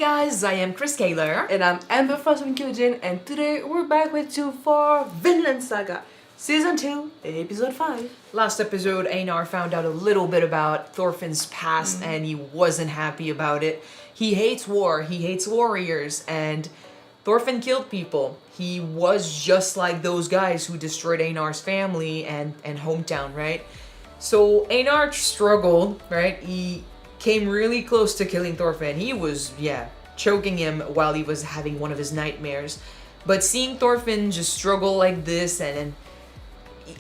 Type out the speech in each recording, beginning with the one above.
guys, I am Chris Kaler. And I'm Amber from Kyuujin, and today we're back with you for Vinland Saga, Season 2, Episode 5. Last episode, Einar found out a little bit about Thorfinn's past and he wasn't happy about it. He hates war, he hates warriors, and Thorfinn killed people. He was just like those guys who destroyed Einar's family and hometown, right? So Einar struggled, right? He came really close to killing Thorfinn. He was, choking him while he was having one of his nightmares. But seeing Thorfinn just struggle like this and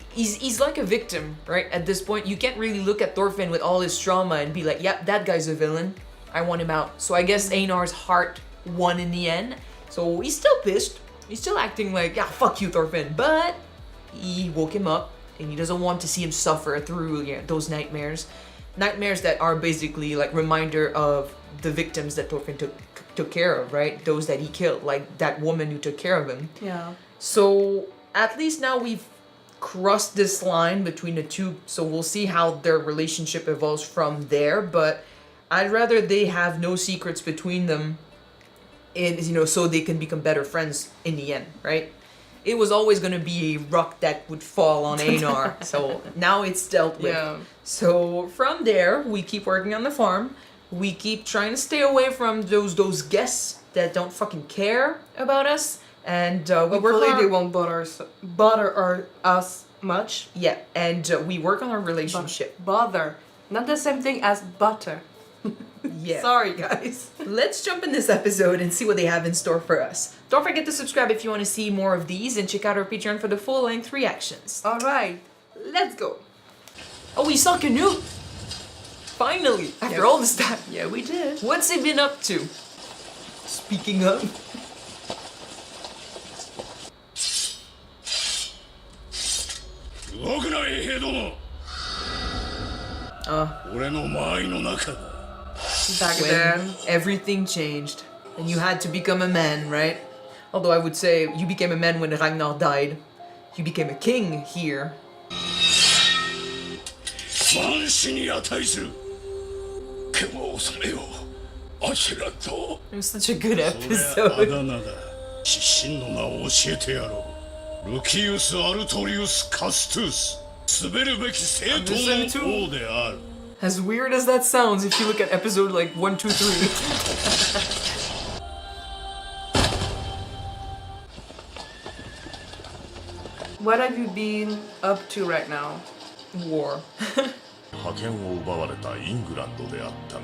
he's like a victim, right? At this point, you can't really look at Thorfinn with all his trauma and be like, yep, that guy's a villain. I want him out. So I guess Einar's heart won in the end. So he's still pissed. He's still acting like, yeah, fuck you, Thorfinn. But he woke him up and he doesn't want to see him suffer through those nightmares. Nightmares that are basically like reminder of the victims that Thorfinn took care of, right? Those that he killed, like that woman who took care of him. Yeah. So at least now we've crossed this line between the two, so we'll see how their relationship evolves from there. But I'd rather they have no secrets between them, so they can become better friends in the end, right? It was always going to be a rock that would fall on Einar, so now it's dealt with. Yeah. So from there, we keep working on the farm. We keep trying to stay away from those guests that don't fucking care about us. And we work Hopefully on they won't bother us much. Yeah, and we work on our relationship. Bother. Not the same thing as butter. Yeah. Sorry, guys. Let's jump in this episode and see what they have in store for us. Don't forget to subscribe if you want to see more of these, and check out our Patreon for the full-length reactions. Alright, let's go. Oh, we saw Canute! Finally! After all this time. Yeah, we did. What's he been up to? Speaking of... Back when then. everything changed, and you had to become a man, right? Although I would say you became a man when Ragnar died. You became a king here. It was such a good episode. As weird as that sounds, if you look at episode like 1, 2, 3. What have you been up to right now? War. 覇権を奪われたイングランドであったが、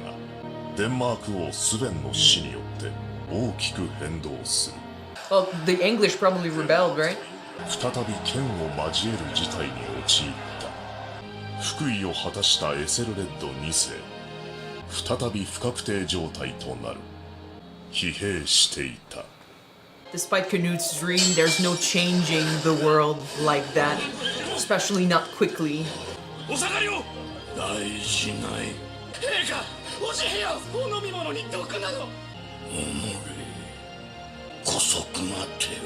デンマーク王スヴェンの死によって大きく変動する。Well, the English probably rebelled, right? 再び剣を交える事態に陥った。福井を果たしたエセルレッド2世、再び不確定状態となる。疲弊していた。Despite Canute's dream, there's no changing the world like that. Especially not quickly. 大事ない。陛下、おじ部屋、お飲み物に毒など。おのれ、こそくなってよ。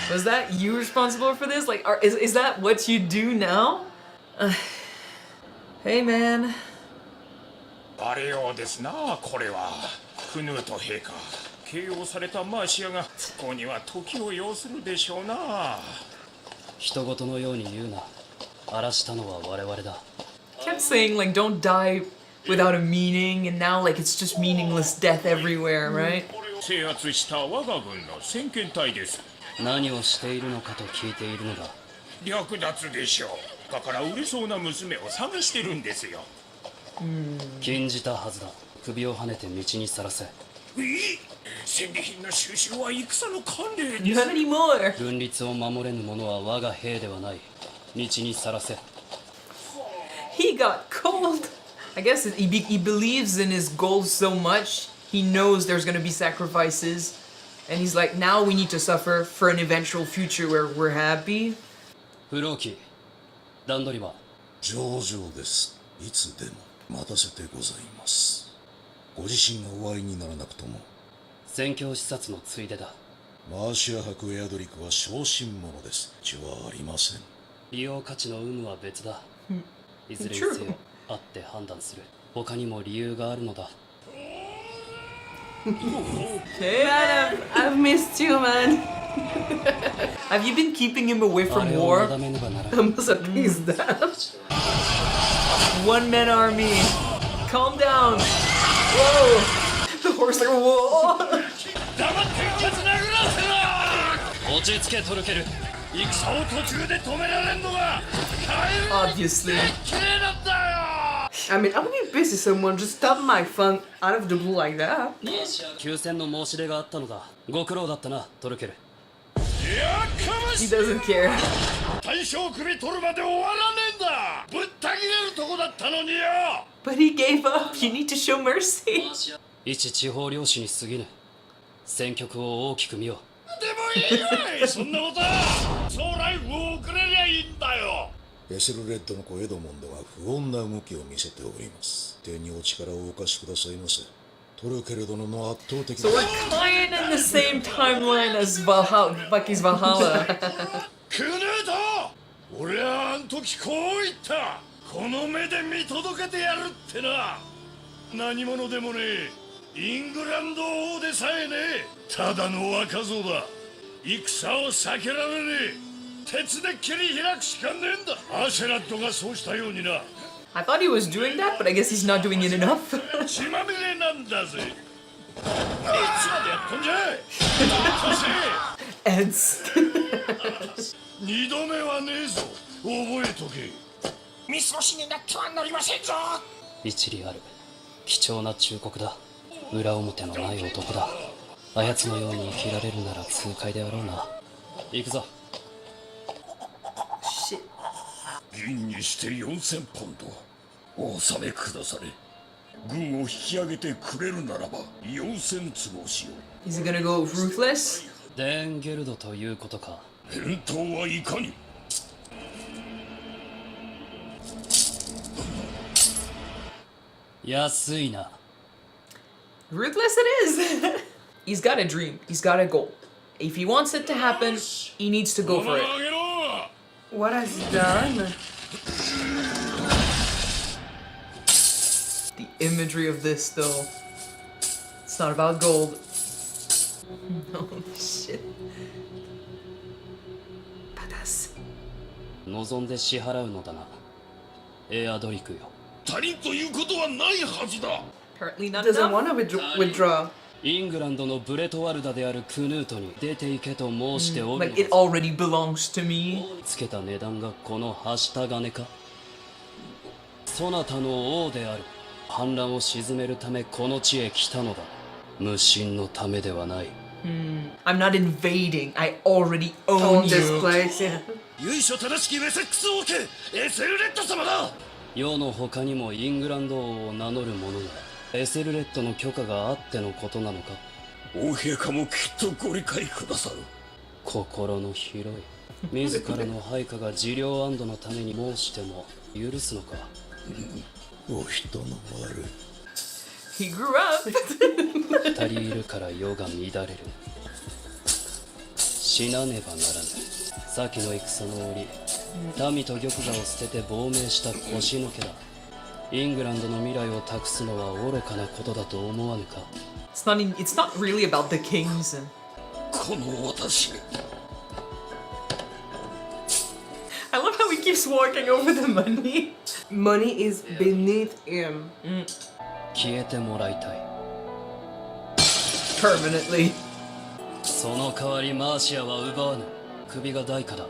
Was that you responsible for this? Like, is that what you do now? Hey, man. あれようですな、これは。クヌート陛下。形容されたマーシアがここには時を要するでしょうな。人事のように言うな。荒らしたのは我々だ。Kept saying like don't die without a meaning, and now like it's just meaningless death everywhere, right? 制圧した我が軍の先遣隊です。何をしているのかと聞いているのだ。略奪でしょう。だから売れそうな娘を探してるんですよ。禁じたはずだ。首をはねて道にさらせ。戦利品の収集は戦の慣例です。 Not anymore. 分立を守れぬ者は我が兵ではない。道にさらせ。He got cold. I guess he believes in his goals so much. He knows there's gonna be sacrifices, and he's like, now we need to suffer for an eventual future where we're happy. 不老機、段取りは上々です。いつでも待たせてございます。ご自身がお会いにならなくとも。宣教視察のついでだ。マーシア伯エアドリクは小心者です。血はありません。利用価値の有無は別だ。いずれにせよ、会って判断する。他にも理由があるのだ。Hey, Man, I've missed you, man. have you been keeping him away あ from れを war? なだめねばならん Almost a piece down. One man army. Calm down. Whoa. The horse like whoa. 黙ってケツ殴らせろ。落ち着けトルケル戦を途中で止められんのがカエル Obviously. 綺麗なんだよ。 I mean, I would be pissed if someone just stopped my fun out of the blue like that. 休戦の申し出があったのだご苦労だったなトルケルやかま He しい。 doesn't care. 大将首取るまで終わらねえんだ。ぶった切れるとこだったのによ。 But he gave up. You need to show mercy. 一地方領主に過ぎぬ戦局を大きく見よでもいいわい。そんなことは将来を遅れりゃいいんだよ。エセルレッドの小江戸門では不穏な動きを見せております。手にお力をお貸しくださいませ。トルケル殿の圧倒的 So we're kind in the same timeline as Valhalla, Bucky's Valhalla. クヌート、俺はあん時こう言った。この目で見届けてやるってな。何者でもねえ、イングランド王でさえねえ、ただの若造だ。戦を避けられねえ。鉄で切り開くしかねえんだ。アシェラッドがそうしたようにな。 I thought he was doing that, but I guess he's not doing it enough. 血まみれなんだぜ。いつまでやっとんじゃい。Eds. 二度目はねえぞ。覚えとけ。見過ごしになってはなりませんぞ。一理ある貴重な忠告だ裏表のない男だあやつのように生きられるなら痛快であろうな行くぞ Shit. 銀にして4000ポンドお納めくだされ。軍を引き上げてくれるならば4000坪しよう。 Is he gonna go ruthless? デーンゲルドということか返答はいかに。安いな Ruthless it is. He's got a dream. He's got a goal. If he wants it to happen, he needs to go for it. あげろ。 What has he done? The imagery of this, though. It's not about gold. No shit. Badass. 望んで支払うのだなエアドリクよ足りんということはないはずだ。 Apparently not Doesn't enough. want to withdraw. イングランドのブレトワルダであるクヌートに出て行けと申しておる Like, it already belongs to me. つけた値段がこのはした金かそなたの王である反乱を鎮めるためこの地へ来たのだ無心のためではない I'm not invading. I already Own own this you. place, yeah. 由緒正しきウェセックス王家エセルレッド様だ。世の他にもイングランド王を名乗る者がエセルレッドの許可があってのことなのか王陛下もきっとご理解くださる。心の広い自らの配下が自領安堵のために申しても許すのかお人の悪 He grew up. 二人いるから世が乱れる死なねばならぬ先の戦の折民と玉座を捨てて亡命した腰抜けだイングランドの未来を託すのは愚かなことだと思わぬか It's not really about the kings. この私 I love how he keeps walking over the money. Money is beneath him. 消えてもらいたい Permanently. その代わりマーシアは奪わぬ首が代価だ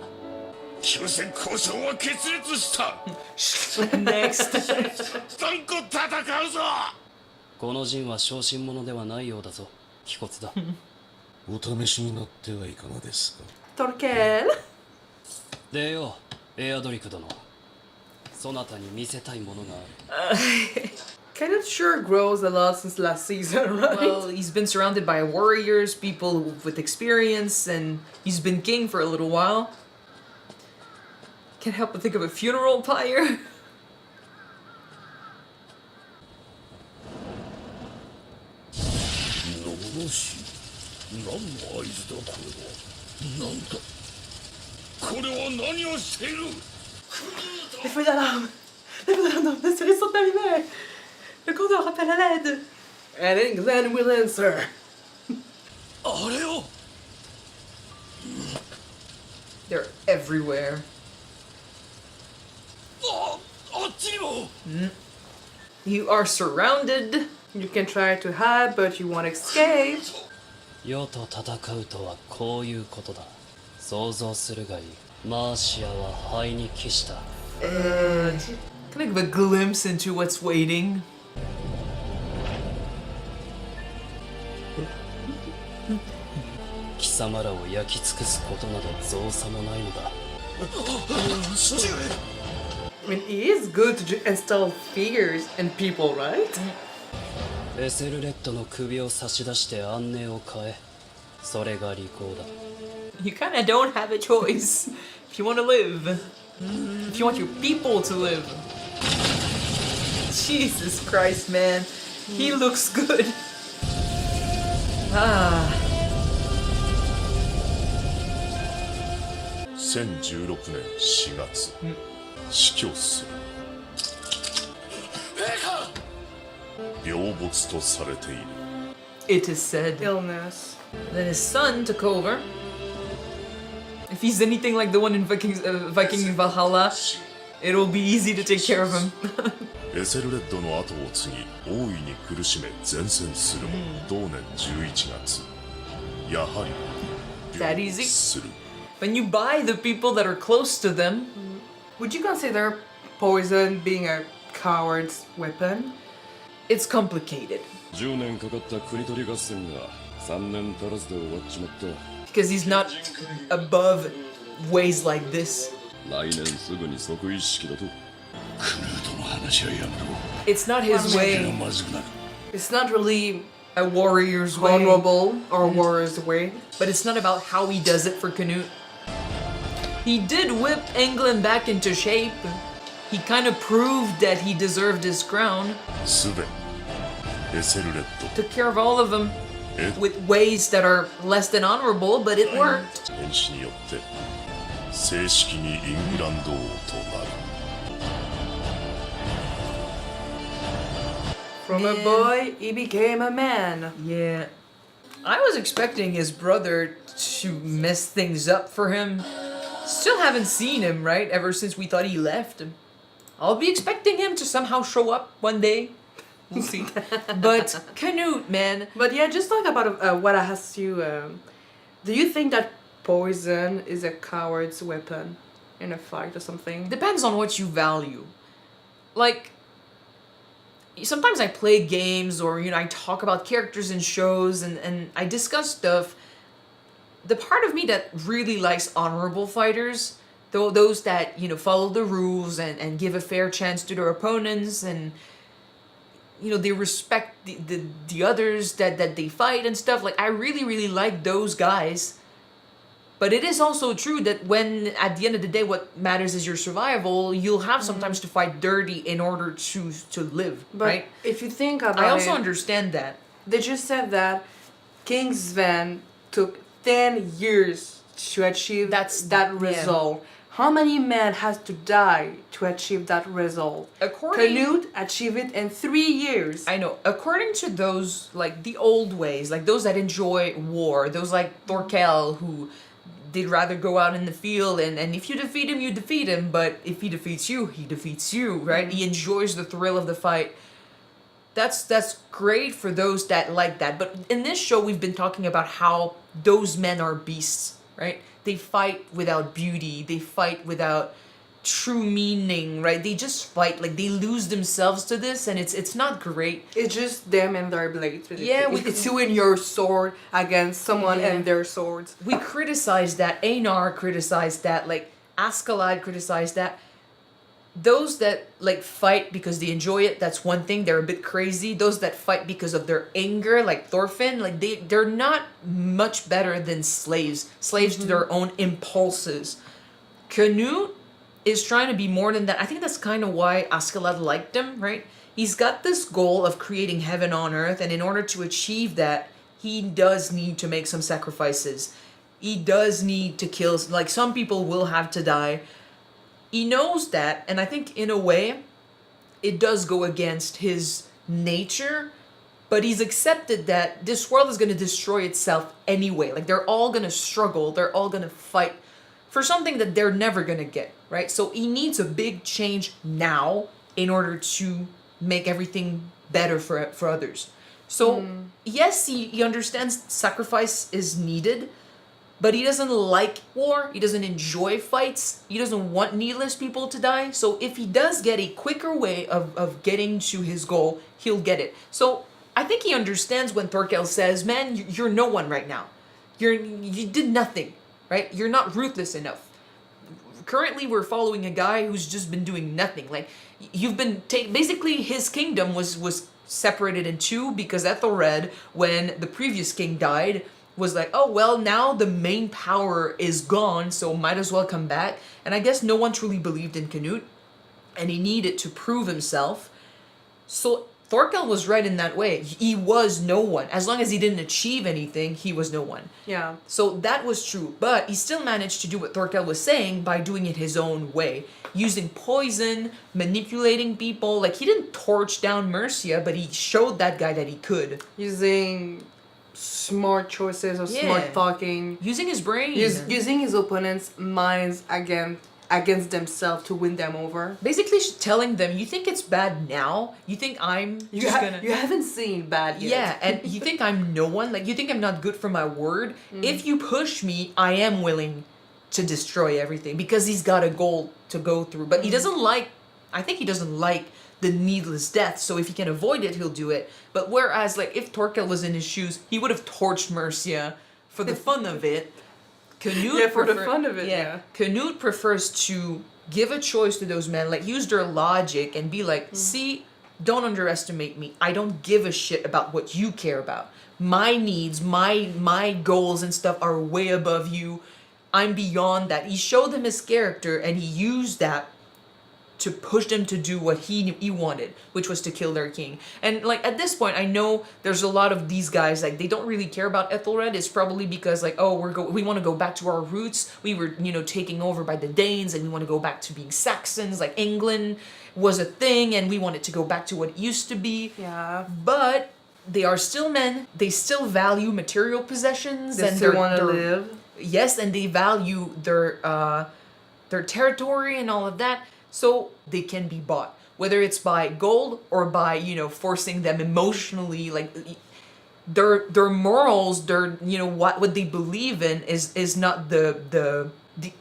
休戦交渉は決裂した。 Next. 断固戦うぞ。この陣は小心者ではないようだぞ気骨だお試しになってはいかがですか Torkel. でよエアドリク殿そなたに見せたいものがある Canute sure grows a lot since last season, right? Well, he's been surrounded by warriors, people with experience, and he's been king for a little while. Can't help but think of a funeral pyre. のろし、何の合図だこれは。なんだ。これは何をしている。 Les feux d'alarme. Les feux d'alarme, laissez-les sont allumés. Le compteur rappelle à l'aide. And England will answer. あれを They're everywhere. あっちにも You are surrounded. You can try to hide, but you won't escape. 世と戦うとはこういうことだ。想像するがいい。マーシアは灰に帰した。Can I give a glimpse into what's waiting? 貴様らを焼き尽くすことなど造作もないのだ。父上 I mean, it is good to install figures and people, right? エセルレッドの首を差し出して安寧を変え、それが利口だ。 You kind of don't have a choice if you want to live. If you want your people to live. Jesus Christ, man. He looks good. Ah. 1016年4月死去する病没とされている It is said. Illness. Then his son took over. If he's anything like the one in Viking Valhalla, it'll be easy to take care of him. エセルレッドの後を継ぎ大いに苦しめ前線するも同年11月やはり That 病 easy? 没する When you buy the people that are close to them, Would you consider poison being a coward's weapon? it's complicated. 10年かかった国取り合戦が3年足らずで終わっちまった Because he's not above ways like this. 来年すぐに即位式だとクヌートの話はやめろ It's not his 気が way, まずくなる It's not really a warrior's way, honorable or warrior's way. but it's not about how he does it for Canute. He did whip England back into shape. He kind of proved that he deserved his crown. すべエセルレッド Took care of all of them え with ways that are less than honorable, but it worked. 変死によって正式にイングランド王となる From a boy, he became a man. Yeah. I was expecting his brother to mess things up for him. Still haven't seen him, right? Ever since we thought he left. I'll be expecting him to somehow show up one day. We'll see. But Canute, man. But yeah, just talk about what I asked you. Do you think that poison is a coward's weapon in a fight or something? Depends on what you value. Like, sometimes I play games or, I talk about characters in shows and I discuss stuff. The part of me that really likes honorable fighters, those that, follow the rules and give a fair chance to their opponents and, they respect the others that they fight and stuff. Like, I really, really like those guys. But it is also true that when, at the end of the day, what matters is your survival, you'll have sometimes to fight dirty in order to live, But right? if you think about I also it, understand that. they just said that King Sven took 10 years to achieve That's- that yeah. result. How many men has to die to achieve that result? According- Canute achieved it in 3 years. I know. According to those, like, the old ways, like those that enjoy war, those like Thorkel who they'd rather go out in the field and if you defeat him, you defeat him, but if he defeats you, he defeats you, right? He enjoys the thrill of the fight. That's great for those that like that. But in this show, we've been talking about how those men are beasts, right? They fight without beauty. They fight without true meaning, right? They just fight, like they lose themselves to this, and it's not great. It's just them and their blades. Really. Yeah, it's you and your sword against someone Yeah. and their swords. We criticized that. Einar criticized that. Like Askeladd criticized that. Those that like fight because they enjoy it, that's one thing. They're a bit crazy. Those that fight because of their anger, like Thorfinn, like they're not much better than slaves. Slaves to their own impulses. Canute is trying to be more than that. I think that's kind of why Askeladd liked him, right? He's got this goal of creating heaven on earth, and in order to achieve that, he does need to make some sacrifices. He does need to kill, like some people will have to die. He knows that, and I think in a way, it does go against his nature, but he's accepted that this world is going to destroy itself anyway. Like, they're all going to struggle, they're all going to fight for something that they're never going to get, right? So he needs a big change now in order to make everything better for others. So, yes, he understands sacrifice is needed, but he doesn't like war, he doesn't enjoy fights, he doesn't want needless people to die. So if he does get a quicker way of getting to his goal, he'll get it. So I think he understands when Thorkel says, man, you're no one right now. You did nothing, right? You're not ruthless enough. Currently, we're following a guy who's just been doing nothing. Like, you've been basically his kingdom was separated in two because Ethelred, when the previous king died, was like, oh, well, now the main power is gone, so might as well come back. And I guess no one truly believed in Canute, and he needed to prove himself. So Thorkel was right in that way. He was no one. As long as he didn't achieve anything, he was no one. Yeah. So that was true. But he still managed to do what Thorkel was saying by doing it his own way. Using poison, manipulating people. Like, he didn't torch down Mercia, but he showed that guy that he could. Using smart choices or Yeah. smart talking. Using his brain. Using his opponent's minds against themselves to win them over. Basically telling them, you think it's bad now? You think I'm You haven't seen bad yet. Yeah, and you think I'm no one? Like, you think I'm not good for my word? If you push me, I am willing to destroy everything, because he's got a goal to go through. But he doesn't like, I think he doesn't like the needless death, so if he can avoid it, he'll do it. But whereas, like, if Thorkel was in his shoes, he would have torched Mercia for the fun of it. Canute for the fun of it, yeah. Canute prefers to give a choice to those men, like, use their logic and be like, see, don't underestimate me. I don't give a shit about what you care about. My needs, my goals and stuff are way above you. I'm beyond that. He showed them his character, and he used that to push them to do what he wanted, which was to kill their king. And, like, at this point, I know there's a lot of these guys, like, they don't really care about Ethelred. It's probably because, like, oh, we want to go back to our roots. We were, taken over by the Danes, and we want to go back to being Saxons. Like, England was a thing, and we want it to go back to what it used to be. Yeah. But they are still men. They still value material possessions. They and still want to live. Yes, and they value their territory and all of that. So they can be bought, whether it's by gold or by, forcing them emotionally. Like, their morals, their, what they believe in is not the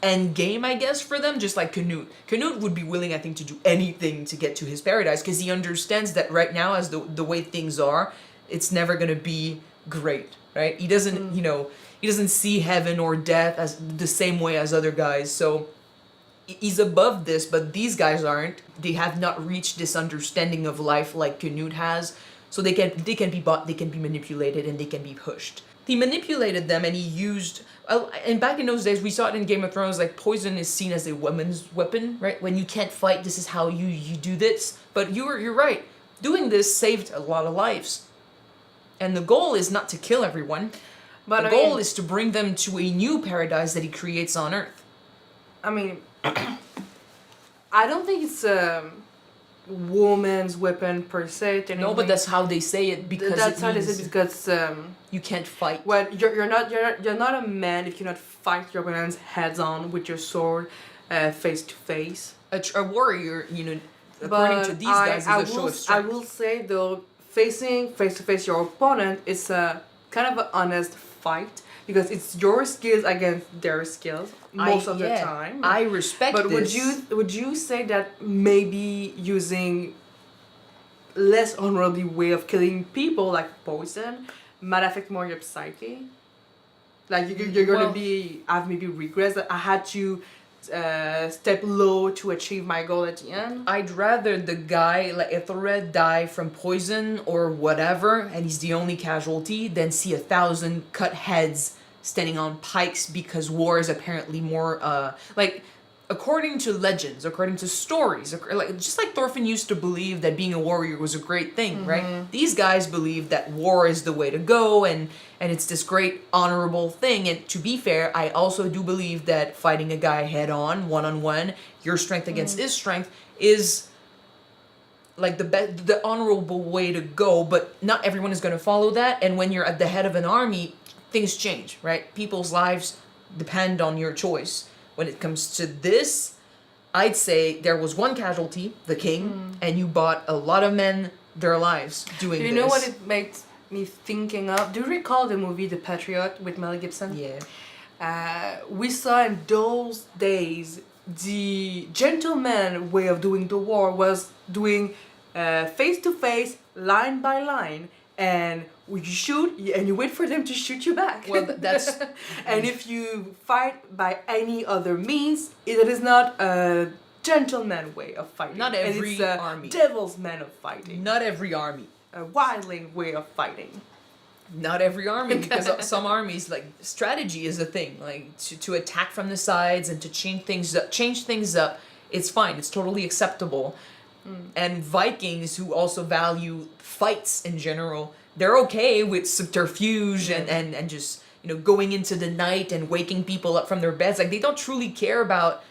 end game, I guess, for them. Just like Canute. Canute would be willing, I think, to do anything to get to his paradise, because he understands that right now, as the way things are, it's never gonna be great, right? He doesn't, he doesn't see heaven or death as the same way as other guys. So he's above this, but these guys aren't. They have not reached this understanding of life like Canute has. So they can be bought, they can be manipulated, and they can be pushed. He manipulated them, and he used, and back in those days, we saw it in Game of Thrones, like, poison is seen as a woman's weapon, right? When you can't fight, this is how you do this. But you're right. Doing this saved a lot of lives. And the goal is not to kill everyone. But the goal is to bring them to a new paradise that he creates on Earth. I mean, I don't think it's a woman's weapon per se. No, but that's how they say it, because that's how they say it, because you can't fight. Well, you're not a man if you cannot fight your opponents heads on with your sword, face to face. A warrior, according to these guys, is a show of strength. I will say though, facing face to face your opponent is a kind of an honest fight, because it's your skills against their skills most of the time. I respect but this. would you say that maybe using less honorable way of killing people, like poison, might affect more your psyche? Like, you're gonna have maybe regrets that I had to step low to achieve my goal at the end. I'd rather the guy like Ethelred die from poison or whatever, and he's the only casualty, than see 1,000 cut heads standing on pikes, because war is apparently more according to legends, according to stories, like, just like Thorfinn used to believe that being a warrior was a great thing, right? These guys believe that war is the way to go, and it's this great honorable thing. And to be fair, I also do believe that fighting a guy head on, one-on-one, your strength against his strength, is like the honorable way to go, but not everyone is going to follow that. And when you're at the head of an army, things change, right? People's lives depend on your choice. When it comes to this, I'd say there was one casualty, the king, and you bought a lot of men their lives doing this. Do you know what it makes me thinking of? Do you recall the movie The Patriot with Mel Gibson? Yeah. We saw in those days the gentleman way of doing the war was doing face to face, line by line, and you shoot and you wait for them to shoot you back. Well, that's and if you fight by any other means, it is not a gentleman way of fighting. Not every and it's a army. devil's man of fighting. not every army. A wildling way of fighting. Not every army, because some armies, like, strategy is a thing. Like, to attack from the sides and to change things up, it's fine. It's totally acceptable. And Vikings, who also value fights in general, they're okay with subterfuge and just, going into the night and waking people up from their beds. Like, they don't truly care about...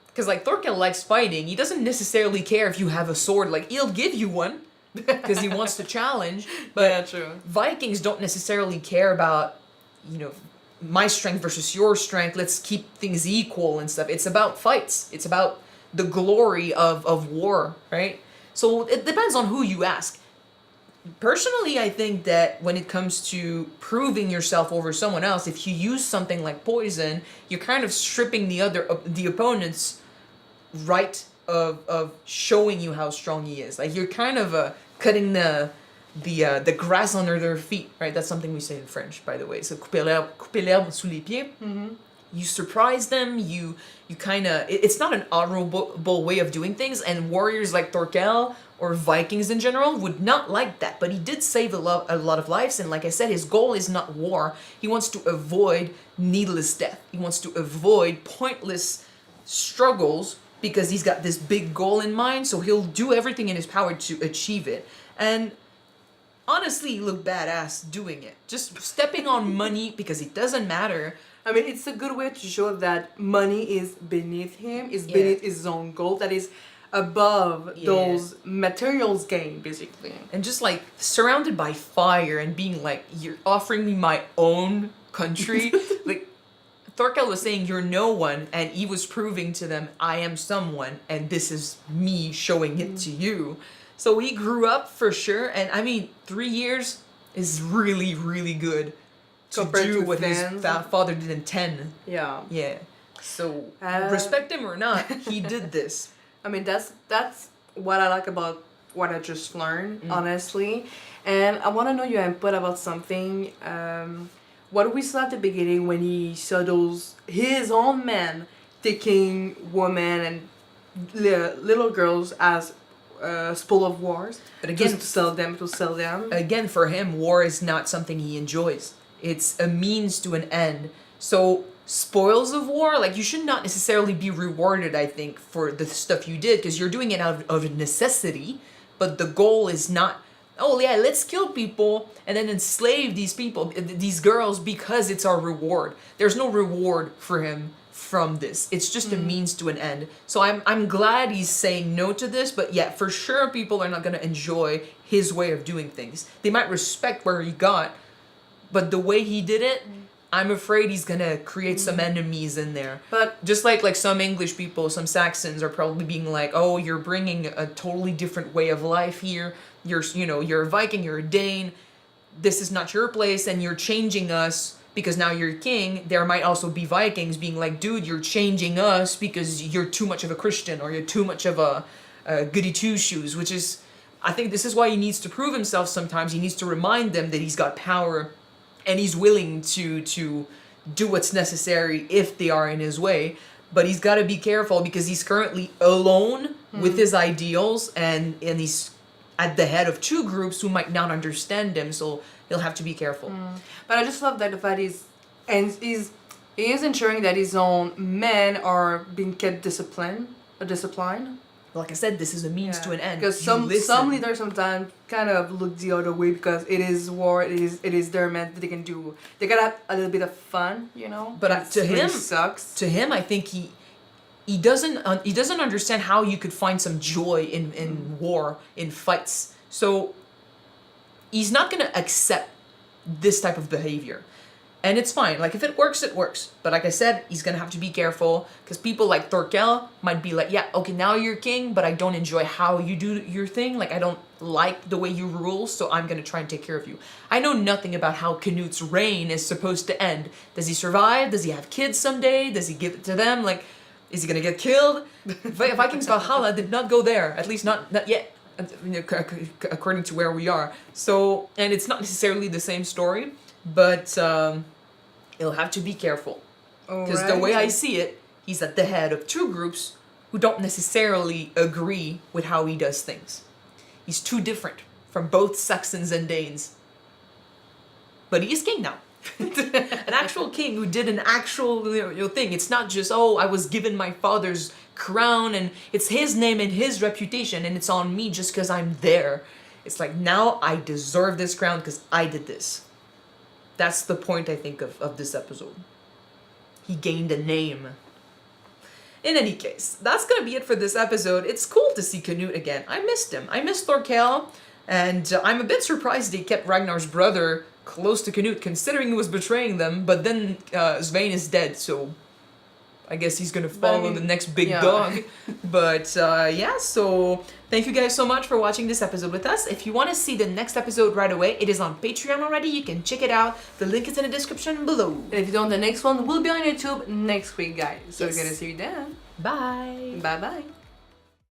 Because, like, Thorkel likes fighting. He doesn't necessarily care if you have a sword. Like, he'll give you one. Because he wants to challenge, but Yeah, true. Vikings don't necessarily care about, my strength versus your strength. Let's keep things equal and stuff. It's about fights. It's about the glory of war, right? So it depends on who you ask. Personally, I think that when it comes to proving yourself over someone else, if you use something like poison, you're kind of stripping the opponent's right of showing you how strong he is. Like, you're kind of cutting the grass under their feet, right? That's something we say in French, by the way. So couper l'herbe sous les pieds. Mm-hmm. You surprise them. You kind of... It's not an honorable way of doing things, and warriors like Thorkel or Vikings in general would not like that. But he did save a lot of lives, and like I said, his goal is not war. He wants to avoid needless death. He wants to avoid pointless struggles, because he's got this big goal in mind, so he'll do everything in his power to achieve it. And honestly, he looked badass doing it. Just stepping on money, because it doesn't matter. I mean, it's a good way to show that money is beneath him, is beneath his own goal, that is above those materials gained, basically. And just, like, surrounded by fire and being like, you're offering me my own country. Like, Thorkel was saying, you're no one, and he was proving to them, I am someone, and this is me showing it to you. So he grew up for sure, and I mean, 3 years is really, really good to Compared do to what his fans. father did in 10. Yeah. Yeah. So, respect him or not, he did this. I mean, that's what I like about what I just learned, honestly. And I want to know your input about something. What we saw at the beginning when he saw his own men taking women and little girls as spoil of wars, But again, just to sell them. Again, for him, war is not something he enjoys. It's a means to an end. So, spoils of war, like, you should not necessarily be rewarded, I think, for the stuff you did, because you're doing it out of necessity, but the goal is not, oh yeah, let's kill people and then enslave these people, these girls, because it's our reward. There's no reward for him from this. It's just a means to an end. So I'm glad he's saying no to this, but yeah, for sure people are not going to enjoy his way of doing things. They might respect where he got, but the way he did it, I'm afraid he's going to create some enemies in there. But just like some English people, some Saxons are probably being like, oh, you're bringing a totally different way of life here. You're a Viking, you're a Dane. This is not your place, and you're changing us because now you're king. There might also be Vikings being like, dude, you're changing us because you're too much of a Christian, or you're too much of a goody two-shoes, which is, I think this is why he needs to prove himself sometimes. He needs to remind them that he's got power, and he's willing to do what's necessary if they are in his way. But he's got to be careful, because he's currently alone with his ideals, and he's at the head of two groups who might not understand him, so he'll have to be careful. But I just love that the fact he is ensuring that his own men are being kept disciplined. Like I said, this is a means to an end. Because some leaders sometimes kind of look the other way, because it is war, it is their men that they can do. They gotta have a little bit of fun, But It to really him, sucks. To him, I think he doesn't understand how you could find some joy in war, in fights. So he's not gonna accept this type of behavior. And it's fine. Like, if it works, it works. But like I said, he's gonna have to be careful, because people like Thorkel might be like, yeah, okay, now you're king, but I don't enjoy how you do your thing. Like, I don't like the way you rule, so I'm gonna try and take care of you. I know nothing about how Canute's reign is supposed to end. Does he survive? Does he have kids someday? Does he give it to them? Like, is he gonna get killed? Vikings Valhalla did not go there. At least not yet, according to where we are. So, and it's not necessarily the same story, but he'll have to be careful. Because the way I see it, he's at the head of two groups who don't necessarily agree with how he does things. He's too different from both Saxons and Danes. But he is king now. An actual king who did an actual thing. It's not just, oh, I was given my father's crown and it's his name and his reputation and it's on me just because I'm there. It's like, now I deserve this crown because I did this. That's the point, I think, of this episode. He gained a name. In any case, that's gonna be it for this episode. It's cool to see Canute again. I missed him. I missed Thorkel, and I'm a bit surprised they kept Ragnar's brother close to Canute, considering he was betraying them, but then Svein is dead, so I guess he's gonna follow the next big dog. But yeah, so thank you guys so much for watching this episode with us. If you want to see the next episode right away, it is on Patreon already. You can check it out. The link is in the description below. And if you don't, the next one will be on YouTube next week, guys. So we're gonna see you then. Bye. Bye bye.